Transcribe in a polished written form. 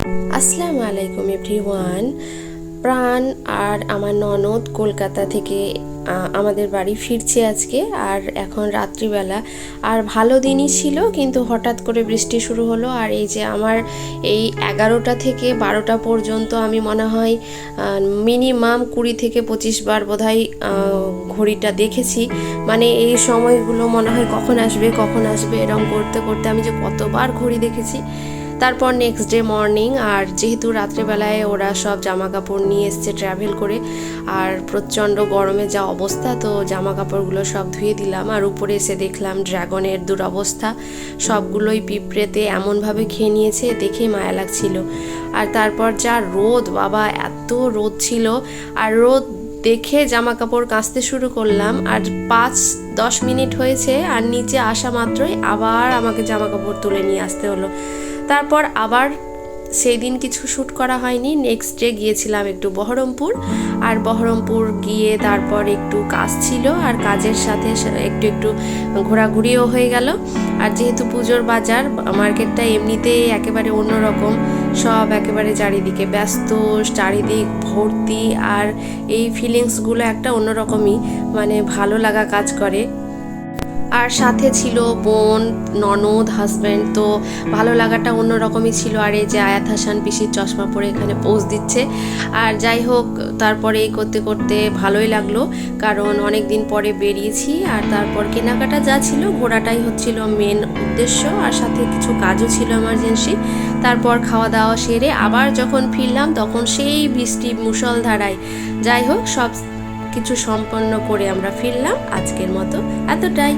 আসসালামু আলাইকুম এভরিওয়ান। প্রাণ আর আমার ননদ কলকাতা থেকে আমাদের বাড়ি ফিরছে আজকে। আর এখন রাত্রিবেলা, আর ভালো দিনই ছিল, কিন্তু হঠাৎ করে বৃষ্টি শুরু হলো। আর এই যে আমার এই 11টা থেকে 12টা পর্যন্ত আমি মনে হয় মিনিমাম 20 থেকে 25 বার বোধহয় ঘড়িটা দেখেছি। মানে এই সময়গুলো মনে হয় কখন আসবে কখন আসবে এরকম করতে করতে আমি যে কতবার ঘড়ি দেখেছি। তারপর নেক্সট ডে মর্নিং, আর যেহেতু রাত্রেবেলায় ওরা সব জামা কাপড় নিয়ে এসছে ট্রাভেল করে, আর প্রচণ্ড গরমে যা অবস্থা, তো জামা কাপড়গুলো সব ধুয়ে দিলাম। আর উপরে এসে দেখলাম ড্রাগনের দুরবস্থা, সবগুলোই পিঁপড়েতে এমনভাবে খেয়ে নিয়েছে, দেখেই মায়া লাগছিল। আর তারপর যা রোদ, বাবা এত রোদ ছিল। আর রোদ দেখে জামা কাপড় কাচতে শুরু করলাম, আর 5-10 মিনিট হয়েছে, আর নিচে আসা মাত্রই আবার আমাকে জামা কাপড় তুলে নিয়ে আসতে হলো। তারপর আবার সেই দিন কিছু শ্যুট করা হয়নি। নেক্সট ডে গিয়েছিলাম একটু বহরমপুর, আর বহরমপুর গিয়ে তারপর একটু কাজ ছিল, আর কাজের সাথে একটু একটু ঘোরাঘুরিও হয়ে গেল। আর যেহেতু পুজোর বাজার, মার্কেটটা এমনিতেই একেবারে অন্যরকম, সব একেবারে চারিদিকে ব্যস্ত, চারিদিক ভর্তি, আর এই ফিলিংসগুলো একটা অন্যরকমই, মানে ভালো লাগা কাজ করে। আর সাথে ছিল বোন, ননদ, হাজব্যান্ড, তো ভালো লাগাটা অন্যরকমই ছিল। আর এই যে আয়াত হাসান পিসির চশমা পরে এখানে পোজ দিচ্ছে। আর যাই হোক, তারপরে এই করতে করতে ভালোই লাগলো, কারণ অনেক দিন পরে বেরিয়েছি। আর তারপর কেনাকাটা যা ছিল, ঘোরাটাই হচ্ছিল মেন উদ্দেশ্য, আর সাথে কিছু কাজও ছিল এমার্জেন্সি। তারপর খাওয়া দাওয়া সেরে আবার যখন ফিরলাম, তখন সেই বৃষ্টি মুষলধারায়। যাই হোক, সব কিছু সম্পন্ন করে আমরা ফিরলাম। আজকের মতো এতটাই।